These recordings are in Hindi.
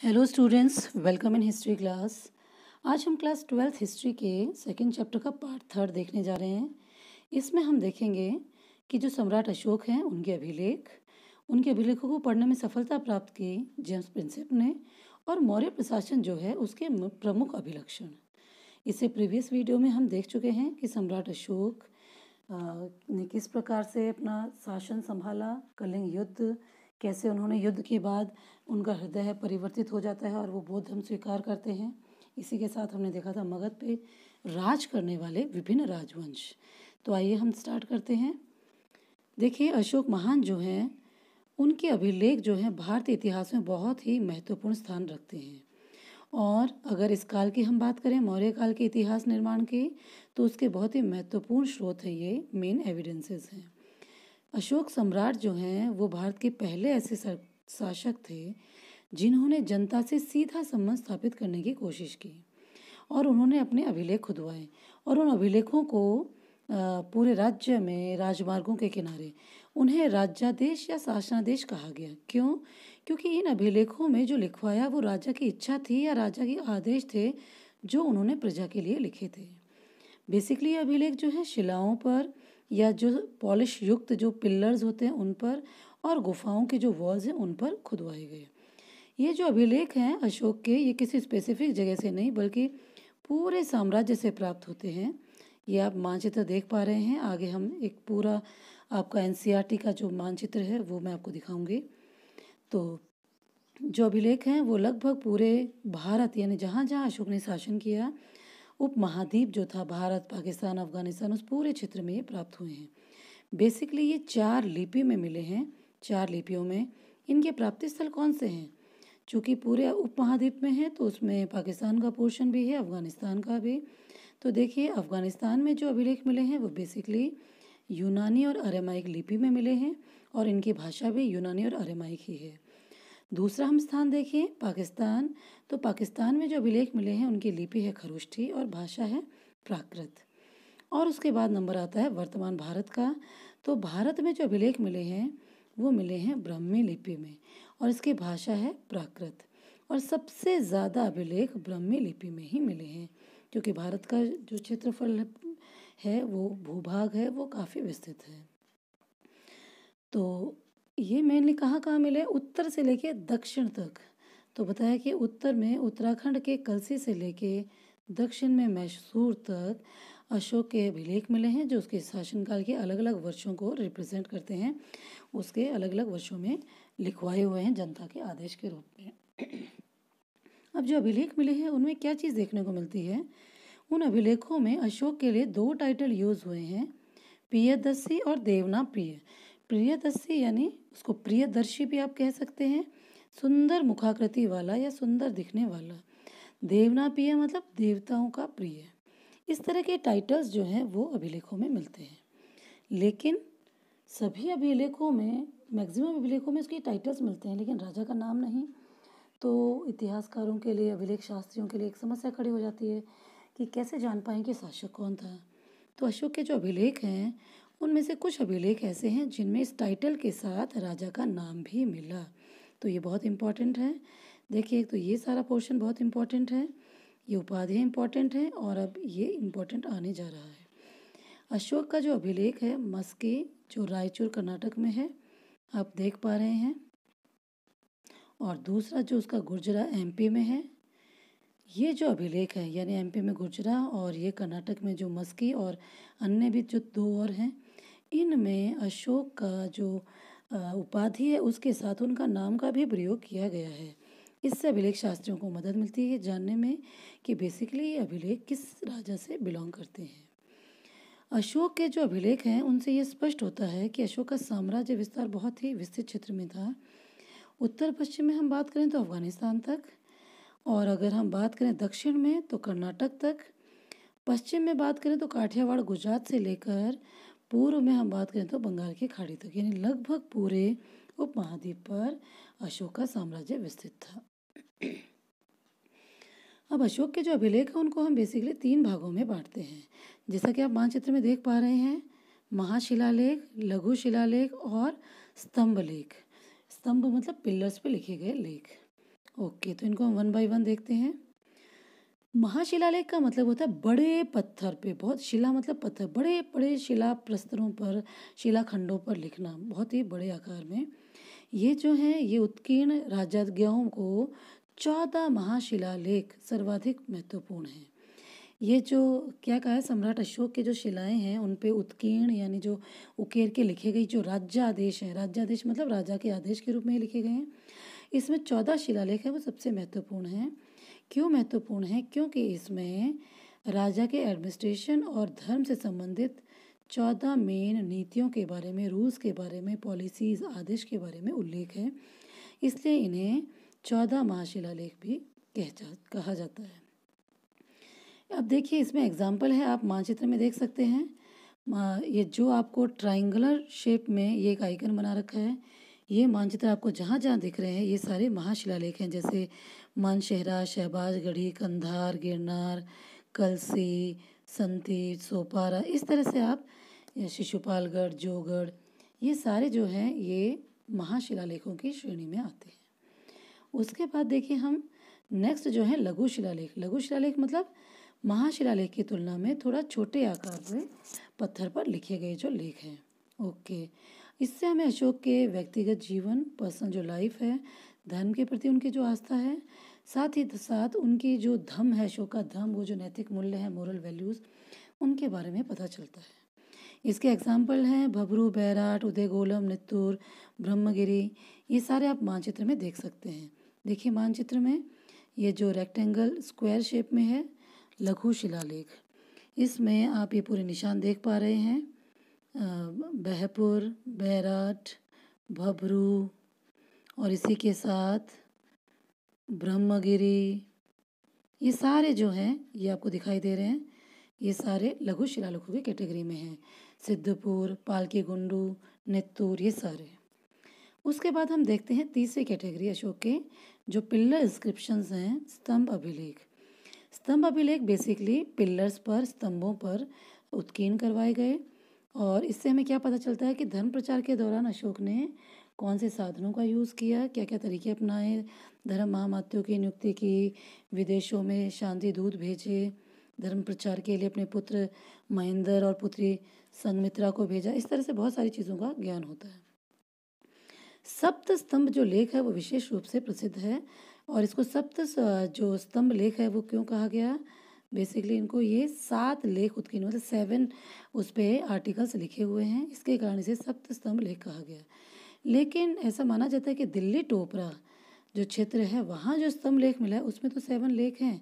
Hello students, welcome in history class. आज हम क्लास 12th हिस्ट्री के सेकंड चैप्टर का पार्ट 3 देखने जा रहे हैं। इसमें हम देखेंगे कि जो सम्राट अशोक हैं उनके अभिलेखों को पढ़ने में सफलता प्राप्त की जेम्स प्रिंसेप ने, और मौर्य प्रशासन जो है उसके प्रमुख अभिलक्षण। इससे प्रीवियस वीडियो में हम देख चुके हैं कि सम्राट अशोक ने किस प्रकार से अपना शासन संभाला, कलिंग युद्ध, कैसे उन्होंने युद्ध के बाद उनका हृदय परिवर्तित हो जाता है और वो बौद्ध धर्म स्वीकार करते हैं। इसी के साथ हमने देखा था मगध पे राज करने वाले विभिन्न राजवंश। तो आइए हम स्टार्ट करते हैं। देखिए, अशोक महान जो हैं उनके अभिलेख जो हैं भारतीय इतिहास में बहुत ही महत्वपूर्ण स्थान रखते हैं। और अगर इस काल की हम बात करें, मौर्य काल के इतिहास निर्माण की, तो उसके बहुत ही महत्वपूर्ण स्रोत है, ये मेन एविडेंसेस हैं। अशोक सम्राट जो हैं वो भारत के पहले ऐसे शासक थे जिन्होंने जनता से सीधा संबंध स्थापित करने की कोशिश की, और उन्होंने अपने अभिलेख खुदवाए, और उन अभिलेखों को पूरे राज्य में राजमार्गों के किनारे उन्हें राज्यादेश या शासनादेश कहा गया। क्यों? क्योंकि इन अभिलेखों में जो लिखवाया वो राजा की इच्छा थी या राजा के आदेश थे जो उन्होंने प्रजा के लिए लिखे थे। बेसिकली अभिलेख जो है शिलाओं पर या जो पॉलिश युक्त जो पिलर्स होते हैं उन पर, और गुफाओं के जो वॉल्स हैं उन पर खुदवाए गए। ये जो अभिलेख हैं अशोक के, ये किसी स्पेसिफिक जगह से नहीं बल्कि पूरे साम्राज्य से प्राप्त होते हैं। ये आप मानचित्र देख पा रहे हैं। आगे हम एक पूरा आपका एनसीईआरटी का जो मानचित्र है वो मैं आपको दिखाऊंगी। तो जो अभिलेख हैं वो लगभग पूरे भारत, यानी जहाँ जहाँ अशोक ने शासन किया, उपमहाद्वीप जो था भारत, पाकिस्तान, अफगानिस्तान, उस पूरे क्षेत्र में ये प्राप्त हुए हैं। बेसिकली ये 4 लिपि में मिले हैं। 4 लिपियों में इनके प्राप्ति स्थल कौन से हैं? चूँकि पूरे उपमहाद्वीप में है तो उसमें पाकिस्तान का पोर्शन भी है, अफगानिस्तान का भी। तो देखिए, अफगानिस्तान में जो अभिलेख मिले हैं वो बेसिकली यूनानी और अरेमाइक लिपि में मिले हैं, और इनकी भाषा भी यूनानी और अरेमाइक ही है। दूसरा हम स्थान देखिए पाकिस्तान। तो पाकिस्तान में जो अभिलेख मिले हैं उनकी लिपि है खरोष्ठी और भाषा है प्राकृत। और उसके बाद नंबर आता है वर्तमान भारत का। तो भारत में जो अभिलेख मिले हैं वो मिले हैं ब्राह्मी लिपि में, और इसकी भाषा है प्राकृत। और सबसे ज़्यादा अभिलेख ब्राह्मी लिपि में ही मिले हैं, क्योंकि भारत का जो क्षेत्रफल है, वो भूभाग है, वो काफ़ी विस्तृत है। तो ये मेनली कहाँ मिले? उत्तर से लेके दक्षिण तक। तो बताया कि उत्तर में उत्तराखंड के कलसी से लेके दक्षिण में मैसूर तक अशोक के अभिलेख मिले हैं, जो उसके शासनकाल के अलग अलग वर्षों को रिप्रेजेंट करते हैं। उसके अलग अलग वर्षों में लिखवाए हुए हैं जनता के आदेश के रूप में। अब जो अभिलेख मिले हैं उनमें क्या चीज़ देखने को मिलती है? उन अभिलेखों में अशोक के लिए 2 टाइटल यूज हुए हैं, प्रियदर्शी और देवना प्रिय। प्रियदर्शी यानी उसको प्रियदर्शी भी आप कह सकते हैं, सुंदर मुखाकृति वाला या सुंदर दिखने वाला। देवना प्रिय मतलब देवताओं का प्रिय। इस तरह के टाइटल्स जो हैं वो अभिलेखों में मिलते हैं, लेकिन सभी अभिलेखों में, मैक्सिमम अभिलेखों में उसके टाइटल्स मिलते हैं लेकिन राजा का नाम नहीं। तो इतिहासकारों के लिए, अभिलेख शास्त्रियों के लिए एक समस्या खड़ी हो जाती है कि कैसे जान पाएं कि शासक कौन था। तो अशोक के जो अभिलेख हैं उनमें से कुछ अभिलेख ऐसे हैं जिनमें इस टाइटल के साथ राजा का नाम भी मिला। तो ये बहुत इम्पॉर्टेंट है। देखिए, एक तो ये सारा पोर्शन बहुत इम्पॉर्टेंट है, ये उपाधियाँ इम्पॉर्टेंट हैं, और अब ये इम्पॉर्टेंट आने जा रहा है। अशोक का जो अभिलेख है मस्की, जो रायचूर कर्नाटक में है, आप देख पा रहे हैं, और दूसरा जो उसका गुर्जरा एमपी में है। ये जो अभिलेख है यानी एमपी में गुर्जरा और ये कर्नाटक में जो मस्की, और अन्य भी जो 2 और हैं, इनमें अशोक का जो उपाधि है उसके साथ उनका नाम का भी प्रयोग किया गया है। इससे अभिलेख शास्त्रियों को मदद मिलती है जानने में कि बेसिकली ये अभिलेख किस राजा से बिलोंग करते हैं। अशोक के जो अभिलेख हैं उनसे ये स्पष्ट होता है कि अशोक का साम्राज्य विस्तार बहुत ही विस्तृत क्षेत्र में था। उत्तर पश्चिम में हम बात करें तो अफगानिस्तान तक, और अगर हम बात करें दक्षिण में तो कर्नाटक तक, पश्चिम में बात करें तो काठियावाड़ गुजरात से लेकर पूर्व में हम बात करें तो बंगाल की खाड़ी तक, यानी लगभग पूरे उपमहाद्वीप पर अशोक का साम्राज्य विस्तृत था। अब अशोक के जो अभिलेख हैं उनको हम बेसिकली 3 भागों में बांटते हैं, जैसा कि आप मानचित्र में देख पा रहे हैं। महाशिलालेख, लघु शिलालेख और स्तंभ लेख। स्तंभ मतलब पिलर्स पे लिखे गए लेख। ओके, तो इनको हम वन बाय वन देखते हैं। महाशिलालेख का मतलब होता है बड़े पत्थर पे, बहुत शिला मतलब पत्थर, बड़े बड़े शिला प्रस्तरों पर, शिलाखंडों पर लिखना बहुत ही बड़े आकार में। ये जो है ये उत्कीर्ण राजज्ञों को 14 महाशिलालेख सर्वाधिक महत्वपूर्ण हैं। ये जो क्या कहा है, सम्राट अशोक के जो शिलाएं हैं उन पे उत्कीर्ण यानी जो उकेर के लिखे गई जो राज्यादेश हैं, राज्यादेश मतलब राजा के आदेश के रूप में लिखे गए हैं, इसमें 14 शिलालेख है वो सबसे महत्वपूर्ण हैं। क्यों महत्वपूर्ण है? क्योंकि इसमें राजा के एडमिनिस्ट्रेशन और धर्म से संबंधित 14 मेन नीतियों के बारे में, रूल्स के बारे में, पॉलिसीज, आदेश के बारे में उल्लेख है, इसलिए इन्हें 14 महाशिलालेख भी कहा जाता है। अब देखिए इसमें एग्जाम्पल है, आप मानचित्र में देख सकते हैं। ये जो आपको ट्राइंगुलर शेप में ये एक आइकन बना रखा है, ये मानचित्र आपको जहाँ जहाँ दिख रहे हैं ये सारे महाशिलालेख हैं, जैसे मानशेहरा, शहबाजगढ़ी, कंधार, गिरनार, कलसी, संती, सोपारा, इस तरह से आप शिशुपालगढ़, जोगढ़, ये सारे जो हैं ये महाशिलालेखों की श्रेणी में आते हैं। उसके बाद देखिए हम नेक्स्ट जो है लघु शिलालेख। लघु शिलालेख मतलब महाशिलालेख की तुलना में थोड़ा छोटे आकार में पत्थर पर लिखे गए जो लेख हैं। ओके, इससे हमें अशोक के व्यक्तिगत जीवन, पर्सनल जो लाइफ है, धर्म के प्रति उनकी जो आस्था है, साथ ही साथ उनकी जो धम्म है, अशोक का धम्म, वो जो नैतिक मूल्य है, मोरल वैल्यूज़, उनके बारे में पता चलता है। इसके एग्जाम्पल हैं भबरू, बैराट, उदयगोलम, नित्तूर, ब्रह्मगिरी, ये सारे आप मानचित्र में देख सकते हैं। देखिए मानचित्र में ये जो रेक्टेंगल स्क्वायर शेप में है लघु शिलालेख, इसमें आप ये पूरे निशान देख पा रहे हैं। बहपुर, बैराट, भबरू और इसी के साथ ब्रह्मगिरी, ये सारे जो हैं ये आपको दिखाई दे रहे हैं, ये सारे लघु शिलालेखों की कैटेगरी में हैं। सिद्धपुर, पालकी गुंडू, नित्तूर, ये सारे। उसके बाद हम देखते हैं तीसरी कैटेगरी अशोक के जो पिल्लर इंस्क्रिप्शंस हैं, स्तंभ अभिलेख। स्तंभ अभिलेख बेसिकली पिलर्स पर, स्तंभों पर उत्कीर्ण करवाए गए, और इससे हमें क्या पता चलता है कि धर्म प्रचार के दौरान अशोक ने कौन से साधनों का यूज़ किया, क्या क्या तरीके अपनाए, धर्म महामात्यों की नियुक्ति की, विदेशों में शांति दूत भेजे, धर्म प्रचार के लिए अपने पुत्र महेंद्र और पुत्री संघमित्रा को भेजा, इस तरह से बहुत सारी चीज़ों का ज्ञान होता है। सप्त स्तंभ जो लेख है वो विशेष रूप से प्रसिद्ध है, और इसको सप्त जो स्तंभ लेख है वो क्यों कहा गया? बेसिकली इनको ये 7 लेख उत्कीर्ण मतलब 7 उस पर आर्टिकल्स लिखे हुए हैं, इसके कारण इसे सप्त स्तंभ लेख कहा गया। लेकिन ऐसा माना जाता है कि दिल्ली टोपरा जो क्षेत्र है वहाँ जो स्तंभ लेख मिला है उसमें तो 7 लेख हैं,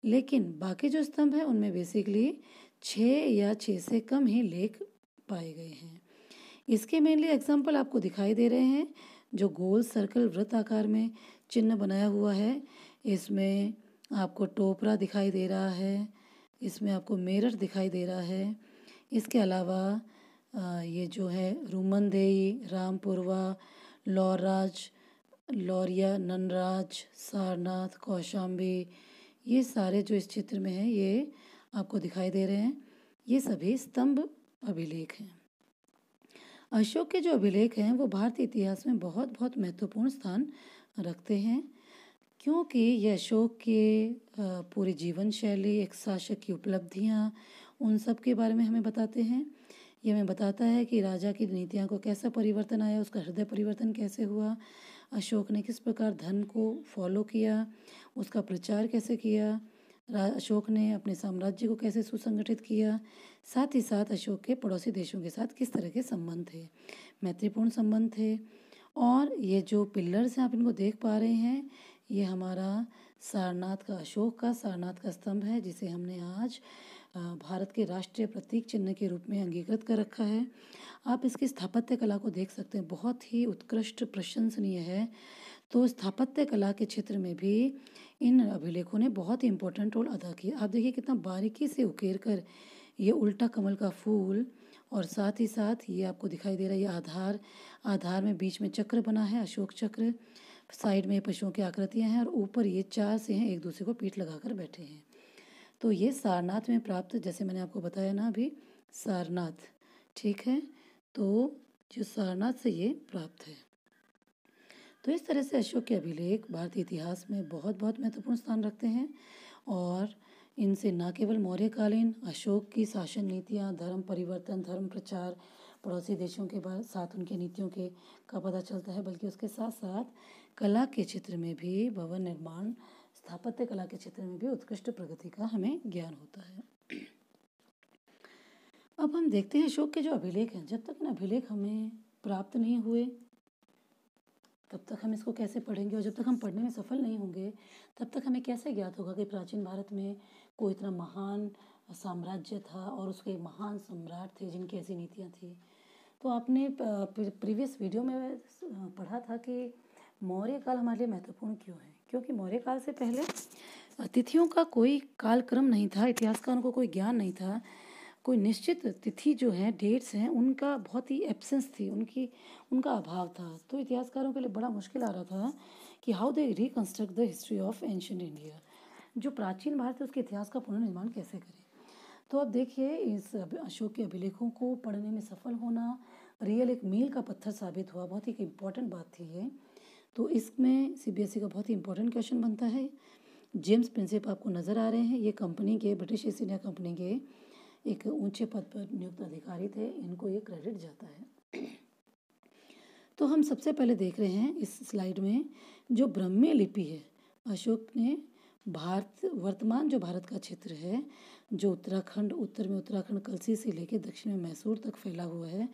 लेकिन बाकी जो स्तंभ है उनमें बेसिकली 6 या 6 से कम ही लेख पाए गए हैं। इसके मेनली एग्जाम्पल आपको दिखाई दे रहे हैं, जो गोल सर्कल वृत्त आकार में चिन्ह बनाया हुआ है, इसमें आपको टोपरा दिखाई दे रहा है, इसमें आपको मेरठ दिखाई दे रहा है। इसके अलावा ये जो है रूमनदेई, रामपुरवा, लौराज, लौरिया, ननराज, सारनाथ, कौशाम्बी, ये सारे जो इस चित्र में हैं ये आपको दिखाई दे रहे हैं, ये सभी स्तंभ अभिलेख हैं। अशोक के जो अभिलेख हैं वो भारतीय इतिहास में बहुत बहुत महत्वपूर्ण स्थान रखते हैं, क्योंकि ये अशोक के पूरी जीवन शैली, एक शासक की उपलब्धियाँ, उन सब के बारे में हमें बताते हैं। ये हमें बताता है कि राजा की नीतियों को कैसा परिवर्तन आया, उसका हृदय परिवर्तन कैसे हुआ, अशोक ने किस प्रकार धर्म को फॉलो किया, उसका प्रचार कैसे किया, अशोक ने अपने साम्राज्य को कैसे सुसंगठित किया, साथ ही साथ अशोक के पड़ोसी देशों के साथ किस तरह के संबंध थे, मैत्रीपूर्ण संबंध थे। और ये जो पिलर्स हैं आप इनको देख पा रहे हैं, ये हमारा सारनाथ का, अशोक का सारनाथ का स्तंभ है, जिसे हमने आज भारत के राष्ट्रीय प्रतीक चिन्ह के रूप में अंगीकृत कर रखा है। आप इसकी स्थापत्य कला को देख सकते हैं, बहुत ही उत्कृष्ट प्रशंसनीय है। तो स्थापत्य कला के क्षेत्र में भी इन अभिलेखों ने बहुत ही इम्पोर्टेंट रोल अदा किया। आप देखिए कितना बारीकी से उकेर कर ये उल्टा कमल का फूल, और साथ ही साथ ये आपको दिखाई दे रहा है ये आधार में बीच में चक्र बना है, अशोक चक्र, साइड में पशुओं की आकृतियां हैं, और ऊपर ये 4 से हैं एक दूसरे को पीठ लगाकर बैठे हैं। तो ये सारनाथ में प्राप्त, जैसे मैंने आपको बताया ना अभी, सारनाथ, ठीक है, तो जो सारनाथ से ये प्राप्त है। तो तो इस तरह से अशोक के अभिलेख भारतीय इतिहास में बहुत बहुत महत्वपूर्ण स्थान रखते हैं और इनसे न केवल मौर्यकालीन अशोक की शासन नीतियाँ, धर्म परिवर्तन, धर्म प्रचार, पड़ोसी देशों के साथ उनकी नीतियों के का पता चलता है, बल्कि उसके साथ साथ कला के क्षेत्र में भी, भवन निर्माण, स्थापत्य कला के क्षेत्र में भी उत्कृष्ट प्रगति का हमें ज्ञान होता है। अब हम देखते हैं अशोक के जो अभिलेख हैं, जब तक अभिलेख हमें प्राप्त नहीं हुए तब तक हम इसको कैसे पढ़ेंगे, और जब तक हम पढ़ने में सफल नहीं होंगे तब तक हमें कैसे ज्ञात होगा कि प्राचीन भारत में कोई इतना महान साम्राज्य था और उसके महान सम्राट थे जिनकी ऐसी नीतियाँ थी। तो आपने प्रीवियस वीडियो में पढ़ा था कि मौर्य काल हमारे लिए महत्वपूर्ण क्यों है, क्योंकि मौर्य काल से पहले तिथियों का कोई कालक्रम नहीं था, इतिहासकारों को कोई ज्ञान नहीं था, कोई निश्चित तिथि जो है, डेट्स हैं, उनका बहुत ही एब्सेंस थी, उनका अभाव था। तो इतिहासकारों के लिए बड़ा मुश्किल आ रहा था कि how they reconstruct the history of ancient India, जो प्राचीन भारत है उसके इतिहास का पुनर्निर्माण कैसे करें। तो अब देखिए, इस अशोक के अभिलेखों को पढ़ने में सफल होना रियल एक मील का पत्थर साबित हुआ, बहुत ही इम्पोर्टेंट बात थी ये। तो इसमें सीबीएसई का बहुत ही इम्पोर्टेंट क्वेश्चन बनता है। जेम्स प्रिंसेप आपको नज़र आ रहे हैं, ये कंपनी के, ब्रिटिश ईस्ट इंडिया कंपनी के एक ऊंचे पद पर नियुक्त अधिकारी थे, इनको ये क्रेडिट जाता है। तो हम सबसे पहले देख रहे हैं इस स्लाइड में जो ब्राह्मी लिपि है, अशोक ने वर्तमान जो भारत का क्षेत्र है, जो उत्तराखंड, उत्तर में उत्तराखंड कलसी से लेकर दक्षिण में मैसूर तक फैला हुआ है,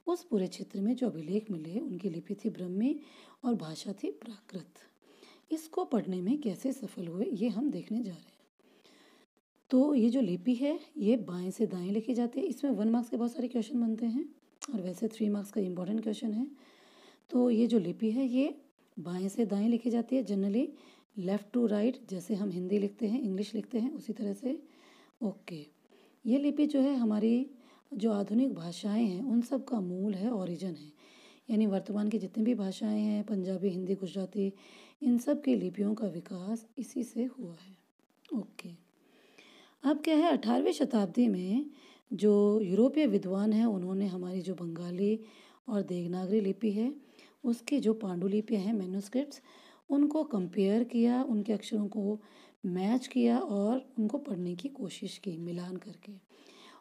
उस पूरे क्षेत्र में जो अभिलेख मिले उनकी लिपि थी ब्राह्मी और भाषा थी प्राकृत। इसको पढ़ने में कैसे सफल हुए ये हम देखने जा रहे हैं। तो ये जो लिपि है ये बाएं से दाएं लिखी जाती है। इसमें 1 मार्क्स के बहुत सारे क्वेश्चन बनते हैं और वैसे 3 मार्क्स का इम्पोर्टेंट क्वेश्चन है। तो ये जो लिपि है ये बाएं से दाएं लिखी जाती है, जनरली लेफ़्ट टू राइट, जैसे हम हिंदी लिखते हैं, इंग्लिश लिखते हैं, उसी तरह से। ओके, ये लिपि जो है हमारी जो आधुनिक भाषाएं हैं उन सब का मूल है, ओरिजिन है, यानी वर्तमान की जितनी भी भाषाएं हैं, पंजाबी, हिंदी, गुजराती, इन सब की लिपियों का विकास इसी से हुआ है। ओके, अब क्या है, 18वीं शताब्दी में जो यूरोपीय विद्वान हैं उन्होंने हमारी जो बंगाली और देवनागरी लिपि है उसकी जो पांडुलिपियाँ हैं, मैन्युस्क्रिप्ट्स, उनको कंपेयर किया, उनके अक्षरों को मैच किया और उनको पढ़ने की कोशिश की मिलान करके,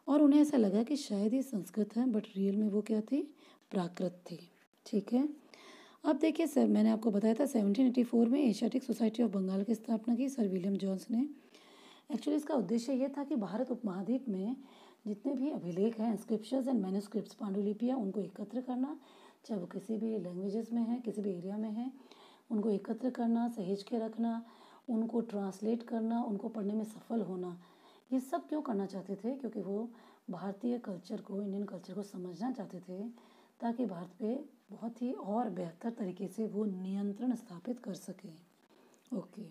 और उन्हें ऐसा लगा कि शायद ये संस्कृत है, बट रियल में वो क्या थी, प्राकृत थी। ठीक है, अब देखिए सर, मैंने आपको बताया था 1784 में एशियाटिक सोसाइटी ऑफ बंगाल की स्थापना की सर विलियम जॉन्स ने। एक्चुअली इसका उद्देश्य ये था कि भारत उपमहाद्वीप में जितने भी अभिलेख हैं, इंस्क्रिप्शंस एंड मैन्युस्क्रिप्ट्स, पांडुलिपियाँ, उनको एकत्र करना, चाहे वो किसी भी लैंग्वेजेस में है, किसी भी एरिया में है, उनको एकत्र करना, सहेज के रखना, उनको ट्रांसलेट करना, उनको पढ़ने में सफल होना। ये सब क्यों करना चाहते थे, क्योंकि वो भारतीय कल्चर को, इंडियन कल्चर को समझना चाहते थे, ताकि भारत पे बहुत ही और बेहतर तरीके से वो नियंत्रण स्थापित कर सकें। ओके,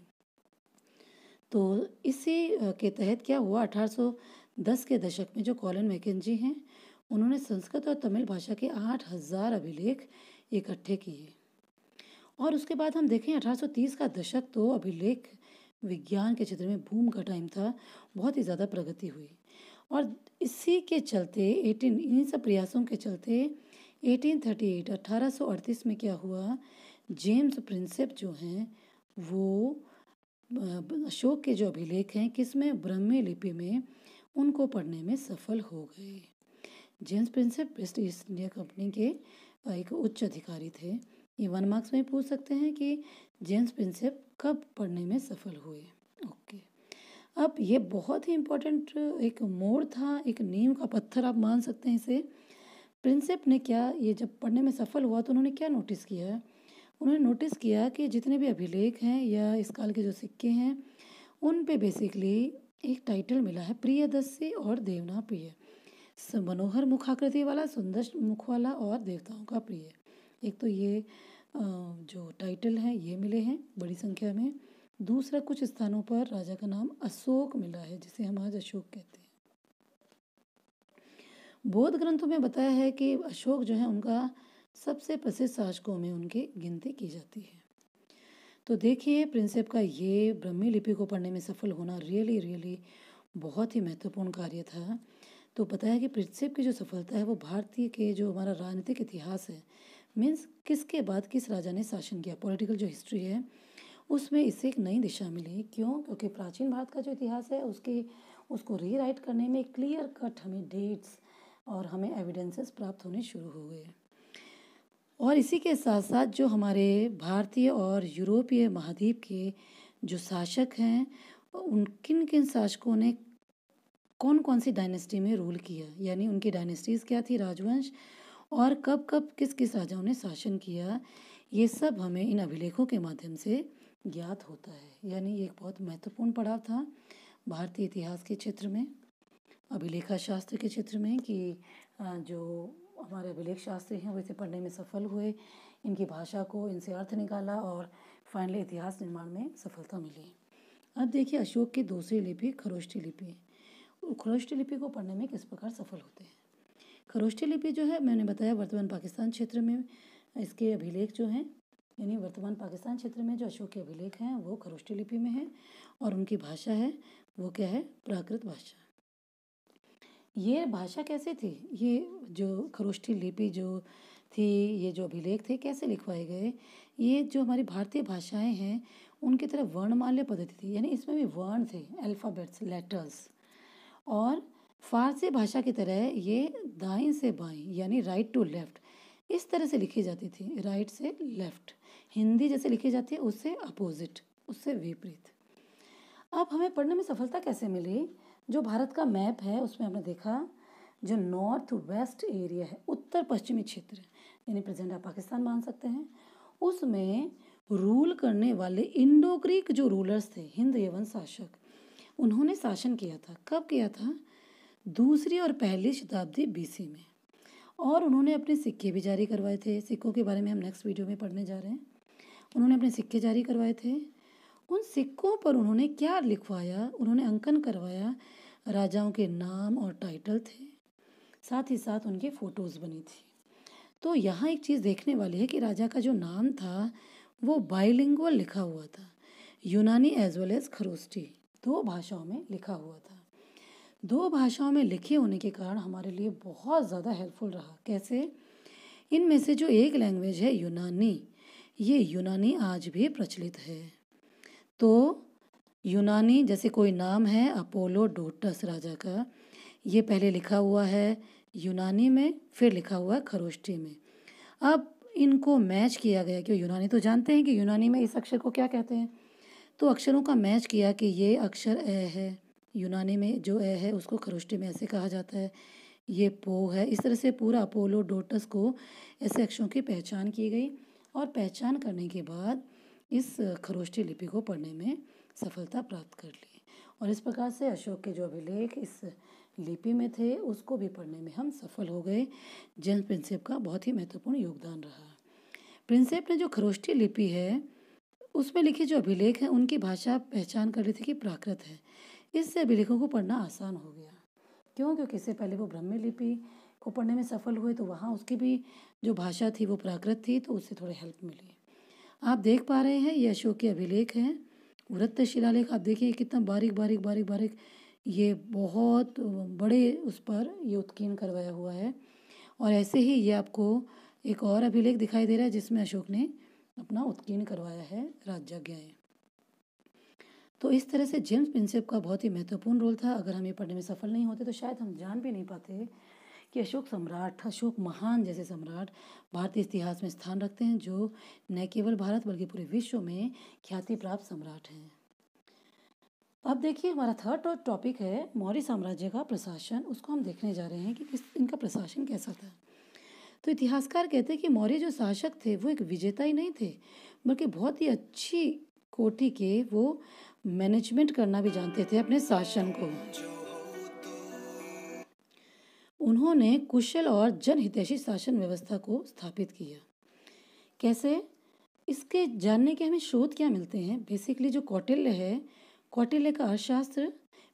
तो इसी के तहत क्या हुआ, 1810 के दशक में जो कॉलिन मैकेंजी हैं उन्होंने संस्कृत और तमिल भाषा के 8000 अभिलेख इकट्ठे किए। और उसके बाद हम देखें 1830 का दशक तो अभिलेख विज्ञान के क्षेत्र में बूम का टाइम था, बहुत ही ज़्यादा प्रगति हुई। और इसी के चलते इन्हीं सब प्रयासों के चलते 1838 में क्या हुआ, जेम्स प्रिंसेप जो हैं वो अशोक के जो अभिलेख हैं किसमें, ब्राह्मी लिपि में, उनको पढ़ने में सफल हो गए। James Prinsep British east India company के एक उच्च अधिकारी थे। ये 1 मार्क्स में पूछ सकते हैं कि जेम्स प्रिंसेप कब पढ़ने में सफल हुए। ओके, अब ये बहुत ही इम्पोर्टेंट एक मोड़ था, एक नींव का पत्थर आप मान सकते हैं इसे। प्रिंसेप ने क्या, ये जब पढ़ने में सफल हुआ तो उन्होंने क्या नोटिस किया, उन्होंने नोटिस किया कि जितने भी अभिलेख हैं या इस काल के जो सिक्के हैं उन पे बेसिकली एक टाइटल मिला है, प्रियदर्शी और देवना प्रिय, मनोहर मुखाकृति वाला, सुंदर मुख वाला और देवताओं का प्रिय। एक तो ये जो टाइटल है ये मिले हैं बड़ी संख्या में। दूसरा, कुछ स्थानों पर राजा का नाम अशोक मिला है, जिसे हम आज अशोक कहते हैं। बौद्ध ग्रंथों में बताया है कि अशोक जो है उनका सबसे प्रसिद्ध शासकों में उनकी गिनती की जाती है। तो देखिए, प्रिंसेप का ये ब्राह्मी लिपि को पढ़ने में सफल होना रियली बहुत ही महत्वपूर्ण कार्य था। तो पता है कि प्रिंसेप की जो सफलता है वो भारतीय के जो हमारा राजनीतिक इतिहास है मीन्स किसके बाद किस राजा ने शासन किया। पॉलिटिकल जो हिस्ट्री है उसमें इससे एक नई दिशा मिली। क्यों? क्योंकि प्राचीन भारत का जो इतिहास है उसको रीराइट करने में क्लियर कट हमें डेट्स और हमें एविडेंसेस प्राप्त होने शुरू हो गए। और इसी के साथ साथ जो हमारे भारतीय और यूरोपीय महाद्वीप के जो शासक हैं उन किन किन शासकों ने कौन कौन सी डायनेस्टी में रूल किया, यानी उनकी डायनेस्टीज़ क्या थी, राजवंश, और कब कब किस किस राजाओं ने शासन किया, ये सब हमें इन अभिलेखों के माध्यम से ज्ञात होता है। यानी ये एक बहुत महत्वपूर्ण पड़ाव था भारतीय इतिहास के क्षेत्र में, अभिलेखा शास्त्र के क्षेत्र में, कि जो हमारे अभिलेख शास्त्री हैं वो इसे पढ़ने में सफल हुए, इनकी भाषा को, इनसे अर्थ निकाला और फाइनली इतिहास निर्माण में सफलता मिली। अब देखिए अशोक की दूसरी लिपि खरोष्ठी लिपि। खरोष्ठी लिपि को पढ़ने में किस प्रकार सफल होते हैं। खरोष्ठी लिपि जो है मैंने बताया वर्तमान पाकिस्तान क्षेत्र में इसके अभिलेख जो हैं, यानी वर्तमान पाकिस्तान क्षेत्र में जो अशोक के अभिलेख हैं वो खरोष्ठी लिपि में है और उनकी भाषा है वो क्या है, प्राकृत भाषा। ये भाषा कैसे थी, ये जो खरोष्ठी लिपि जो थी, ये जो अभिलेख थे कैसे लिखवाए गए, ये जो हमारी भारतीय भाषाएं हैं उनकी तरफ वर्णमाल्य पद्धति थी, यानी इसमें भी वर्ण थे, अल्फ़ाबेट्स, लेटर्स, और फारसी भाषा की तरह ये दाएं से बाएं यानी राइट टू लेफ्ट इस तरह से लिखी जाती थी, राइट से लेफ्ट। हिंदी जैसे लिखी जाती है उससे अपोजिट, उससे विपरीत। अब हमें पढ़ने में सफलता कैसे मिली, जो भारत का मैप है उसमें हमने देखा जो नॉर्थ वेस्ट एरिया है, उत्तर पश्चिमी क्षेत्र, यानी प्रेजेंट आप पाकिस्तान मान सकते हैं, उसमें रूल करने वाले इंडो ग्रीक जो रूलर्स थे, हिंद यवन शासक, उन्होंने शासन किया था। कब किया था? दूसरी और पहली शताब्दी बीसी में। और उन्होंने अपने सिक्के भी जारी करवाए थे। सिक्कों के बारे में हम नेक्स्ट वीडियो में पढ़ने जा रहे हैं। उन्होंने अपने सिक्के जारी करवाए थे। उन सिक्कों पर उन्होंने क्या लिखवाया, उन्होंने अंकन करवाया, राजाओं के नाम और टाइटल थे, साथ ही साथ उनकी फ़ोटोज़ बनी थी। तो यहाँ एक चीज़ देखने वाली है कि राजा का जो नाम था वो बाइलिंगुअल लिखा हुआ था, यूनानी एज वेल एज खरोष्ठी, दो भाषाओं में लिखा हुआ था। दो भाषाओं में लिखे होने के कारण हमारे लिए बहुत ज़्यादा हेल्पफुल रहा। कैसे? इनमें से जो एक लैंग्वेज है यूनानी, ये यूनानी आज भी प्रचलित है। तो यूनानी, जैसे कोई नाम है अपोलोडोटस राजा का, ये पहले लिखा हुआ है यूनानी में, फिर लिखा हुआ है खरोष्ठी में। अब इनको मैच किया गया कि यूनानी तो जानते हैं कि यूनानी में इस अक्षर को क्या कहते हैं, तो अक्षरों का मैच किया कि ये अक्षर ए है, यूनानी में जो ए है उसको खरोष्ठी में ऐसे कहा जाता है, ये पो है। इस तरह से पूरा अपोलोडोटस को ऐसे अक्षरों की पहचान की गई और पहचान करने के बाद इस खरोष्ठी लिपि को पढ़ने में सफलता प्राप्त कर ली। और इस प्रकार से अशोक के जो अभिलेख इस लिपि में थे उसको भी पढ़ने में हम सफल हो गए। जेम्स प्रिंसेप का बहुत ही महत्वपूर्ण योगदान रहा। प्रिंसेप ने जो खरोष्ठी लिपि है उसमें लिखे जो अभिलेख हैं उनकी भाषा पहचान कर ली थी कि प्राकृत है। इससे अभिलेखों को पढ़ना आसान हो गया। क्यों? क्योंकि इससे पहले वो ब्राह्मी लिपि को पढ़ने में सफल हुए तो वहाँ उसकी भी जो भाषा थी वो प्राकृत थी, तो उससे थोड़ी हेल्प मिली। आप देख पा रहे हैं ये अशोक के अभिलेख हैं, वृत्त शिलालेख। आप देखिए कितना बारीक बारीक बारीक बारीक, ये बहुत बड़े उस पर ये उत्कीर्ण करवाया हुआ है। और ऐसे ही ये आपको एक और अभिलेख दिखाई दे रहा है जिसमें अशोक ने अपना उत्कीर्ण करवाया है राजज्ञाएं। तो इस तरह से जेम्स प्रिंसेप का बहुत ही महत्वपूर्ण रोल था। अगर हम ये पढ़ने में सफल नहीं होते तो शायद हम जान भी नहीं पाते कि अशोक सम्राट, अशोक महान जैसे सम्राट भारतीय इतिहास में स्थान रखते हैं, जो न केवल भारत बल्कि पूरे विश्व में ख्याति प्राप्त सम्राट हैं। अब देखिए हमारा थर्ड टॉपिक है मौर्य साम्राज्य का प्रशासन। उसको हम देखने जा रहे हैं कि इनका प्रशासन कैसा था। तो इतिहासकार कहते हैं कि मौर्य जो शासक थे वो एक विजेता ही नहीं थे, बल्कि बहुत ही अच्छी कोटि के वो मैनेजमेंट करना भी जानते थे अपने शासन को। उन्होंने कुशल और जनहितैषी शासन व्यवस्था को स्थापित किया। कैसे? इसके जानने के हमें स्रोत क्या मिलते हैं? बेसिकली जो कौटिल्य है, कौटिल्य का अर्थशास्त्र,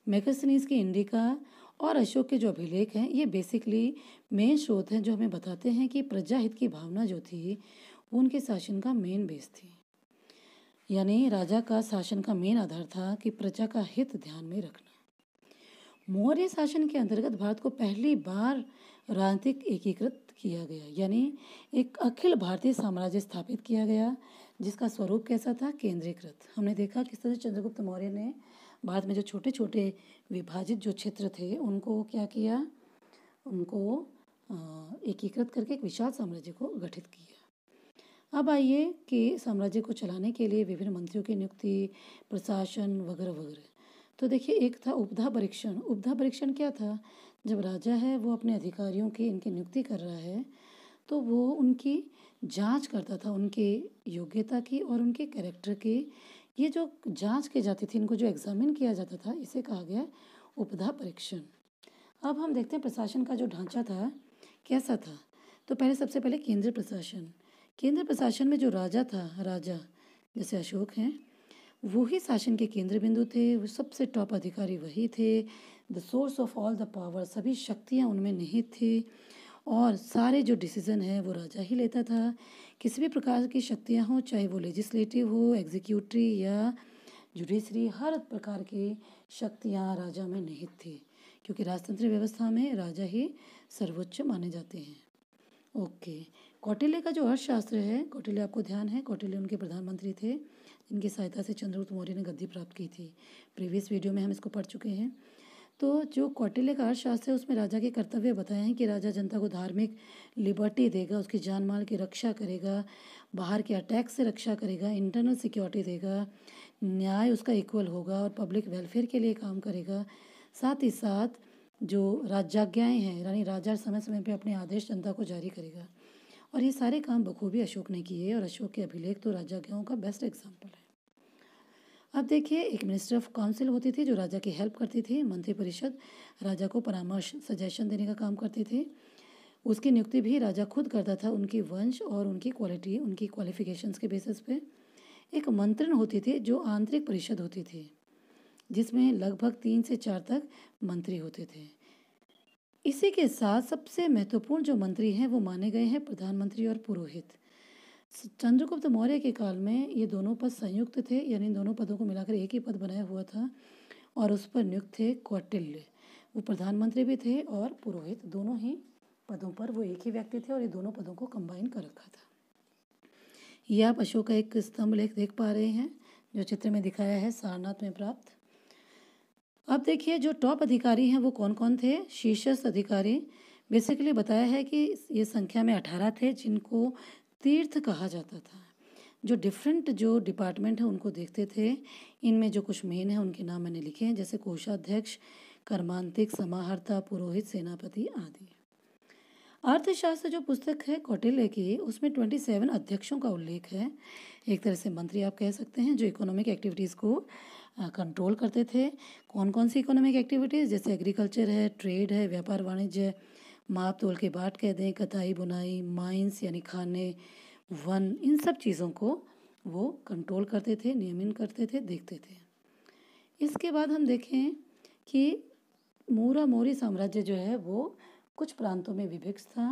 मैकस्थनीज की इंडिका और अशोक के जो अभिलेख हैं, ये बेसिकली मेन स्रोत हैं जो हमें बताते हैं कि प्रजाहित की भावना जो थी वो उनके शासन का मेन बेस थी। यानी राजा का शासन का मेन आधार था कि प्रजा का हित ध्यान में रखना। मौर्य शासन के अंतर्गत भारत को पहली बार राजनीतिक एकीकृत किया गया, यानी एक अखिल भारतीय साम्राज्य स्थापित किया गया जिसका स्वरूप कैसा था, केंद्रीकृत। हमने देखा किस तरह चंद्रगुप्त मौर्य ने भारत में जो छोटे छोटे विभाजित जो क्षेत्र थे उनको क्या किया, उनको एकीकृत करके एक विशाल साम्राज्य को गठित किया। अब आइए कि साम्राज्य को चलाने के लिए विभिन्न मंत्रियों की नियुक्ति, प्रशासन वगैरह वगैरह। तो देखिए, एक था उपधा परीक्षण। उपधा परीक्षण क्या था, जब राजा है वो अपने अधिकारियों की इनकी नियुक्ति कर रहा है तो वो उनकी जांच करता था, उनके योग्यता की और उनके कैरेक्टर की। ये जो जांच की जाती थी, इनको जो एग्जामिन किया जाता था, इसे कहा गया उपधा परीक्षण। अब हम देखते हैं प्रशासन का जो ढांचा था कैसा था। तो पहले सबसे पहले केंद्रीय प्रशासन। केंद्र प्रशासन में जो राजा था, राजा जैसे अशोक हैं, वो ही शासन के केंद्र बिंदु थे, वो सबसे टॉप अधिकारी वही थे, the source of all the power, सभी शक्तियाँ उनमें निहित थी और सारे जो डिसीज़न है वो राजा ही लेता था। किसी भी प्रकार की शक्तियाँ हों, चाहे वो लेजिस्लेटिव हो, एग्जीक्यूटिव या जुडिशरी, हर प्रकार की शक्तियाँ राजा में निहित थी, क्योंकि राजतंत्र व्यवस्था में राजा ही सर्वोच्च माने जाते हैं। ओके, कौटिल्य का जो अर्थशास्त्र है, कौटिल्य आपको ध्यान है, कौटिल्य उनके प्रधानमंत्री थे जिनकी सहायता से चंद्रगुप्त मौर्य ने गद्दी प्राप्त की थी। प्रीवियस वीडियो में हम इसको पढ़ चुके हैं। तो जो कौटिल्य का अर्थशास्त्र है उसमें राजा के कर्तव्य बताए हैं कि राजा जनता को धार्मिक लिबर्टी देगा, उसकी जान माल की रक्षा करेगा, बाहर के अटैक से रक्षा करेगा, इंटरनल सिक्योरिटी देगा, न्याय उसका इक्वल होगा और पब्लिक वेलफेयर के लिए काम करेगा। साथ ही साथ जो राजाज्ञाएँ हैं, यानी राजा समय समय पे अपने आदेश जनता को जारी करेगा। और ये सारे काम बखूबी अशोक ने किए और अशोक के अभिलेख तो राजाज्ञाओं का बेस्ट एग्जाम्पल है। अब देखिए, एक मिनिस्टर ऑफ काउंसिल होती थी जो राजा की हेल्प करती थी। मंत्रिपरिषद राजा को परामर्श, सजेशन देने का काम करती थी। उसकी नियुक्ति भी राजा खुद करता था, उनकी वंश और उनकी क्वालिटी, उनकी क्वालिफिकेशंस के बेसिस पे। एक मंत्रण होती थी जो आंतरिक परिषद होती थी, जिसमें लगभग 3 से 4 तक मंत्री होते थे। इसी के साथ सबसे महत्वपूर्ण जो मंत्री हैं वो माने गए हैं प्रधानमंत्री और पुरोहित। चंद्रगुप्त मौर्य के काल में ये दोनों पद संयुक्त थे, यानी दोनों पदों को मिलाकर एक ही पद बनाया हुआ था और उस पर नियुक्त थे कौटिल्य। वो प्रधानमंत्री भी थे और पुरोहित, दोनों ही पदों पर वो एक ही व्यक्ति थे और ये दोनों पदों को कंबाइन कर रखा था। ये आप अशोक का एक स्तंभ लेख देख पा रहे हैं जो चित्र में दिखाया है, सारनाथ में प्राप्त। अब देखिए, जो टॉप अधिकारी हैं वो कौन कौन थे। शीर्षस्थ अधिकारी बेसिकली बताया है कि ये संख्या में 18 थे जिनको तीर्थ कहा जाता था, जो डिफरेंट जो डिपार्टमेंट है उनको देखते थे। इनमें जो कुछ मेन है उनके नाम मैंने लिखे हैं, जैसे कोषाध्यक्ष, कर्मांतिक, समाहर्ता, पुरोहित, सेनापति आदि। अर्थशास्त्र जो पुस्तक है कौटिल्य की, उसमें 27 अध्यक्षों का उल्लेख है। एक तरह से मंत्री आप कह सकते हैं, जो इकोनॉमिक एक्टिविटीज़ को कंट्रोल करते थे। कौन कौन सी इकोनॉमिक एक्टिविटीज़, जैसे एग्रीकल्चर है, ट्रेड है, व्यापार वाणिज्य, माप तोल के बाट कह दें, कताई बुनाई, माइंस यानी खाने, वन, इन सब चीज़ों को वो कंट्रोल करते थे, नियमन करते थे, देखते थे। इसके बाद हम देखें कि मौर्य साम्राज्य जो है वो कुछ प्रांतों में विभक्त था,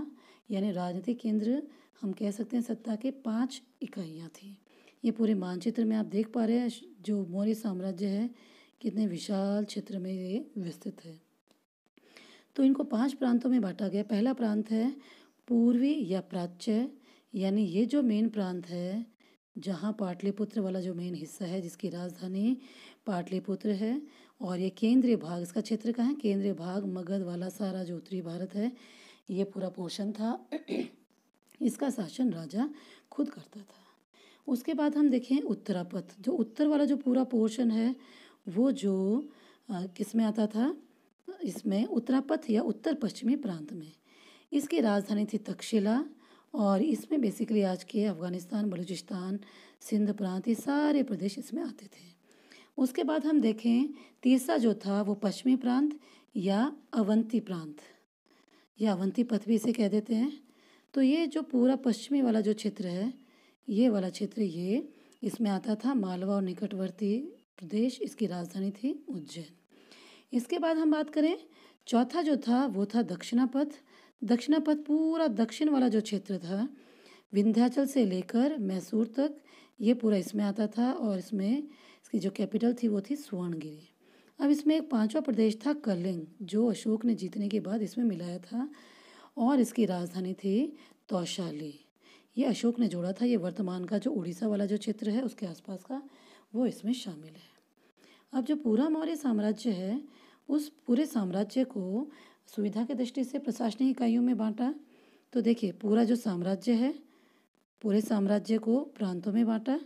यानी राजनीतिक केंद्र हम कह सकते हैं सत्ता के 5 इकाइयाँ थी। ये पूरे मानचित्र में आप देख पा रहे हैं जो मौर्य साम्राज्य है कितने विशाल क्षेत्र में ये विस्तृत है। तो इनको 5 प्रांतों में बांटा गया। पहला प्रांत है पूर्वी या प्राच्य, यानी ये जो मेन प्रांत है जहाँ पाटलिपुत्र वाला जो मेन हिस्सा है जिसकी राजधानी पाटलिपुत्र है, और ये केंद्रीय भाग, इसका क्षेत्र कहाँ है, केंद्रीय भाग मगध वाला सारा जो उत्तरी भारत है, ये पूरा पोर्शन था। इसका शासन राजा खुद करता था। उसके बाद हम देखें उत्तरापथ, जो उत्तर वाला जो पूरा पोर्शन है वो जो किस में आता था, इसमें उत्तरापथ या उत्तर पश्चिमी प्रांत में। इसकी राजधानी थी तक्षशिला और इसमें बेसिकली आज के अफ़गानिस्तान, बलूचिस्तान, सिंध प्रांत, ये सारे प्रदेश इसमें आते थे। उसके बाद हम देखें तीसरा जो था वो पश्चिमी प्रांत या अवंती प्रांत, या अवंती पथ भी इसे कह देते हैं। तो ये जो पूरा पश्चिमी वाला जो क्षेत्र है, ये वाला क्षेत्र, ये इसमें आता था मालवा और निकटवर्ती प्रदेश, इसकी राजधानी थी उज्जैन। इसके बाद हम बात करें चौथा जो था वो था दक्षिणापथ। दक्षिणापथ पूरा दक्षिण वाला जो क्षेत्र था, विंध्याचल से लेकर मैसूर तक, ये पूरा इसमें आता था और इसमें इसकी जो कैपिटल थी वो थी सुवर्णगिरी। अब इसमें एक 5वां प्रदेश था कलिंग, जो अशोक ने जीतने के बाद इसमें मिलाया था और इसकी राजधानी थी तौशाली। ये अशोक ने जोड़ा था। ये वर्तमान का जो उड़ीसा वाला जो क्षेत्र है उसके आसपास का, वो इसमें शामिल है। अब जो पूरा मौर्य साम्राज्य है, उस पूरे साम्राज्य को सुविधा की दृष्टि से प्रशासनिक इकाइयों में बांटा। तो देखिए, पूरा जो साम्राज्य है, पूरे साम्राज्य को प्रांतों में बांटा,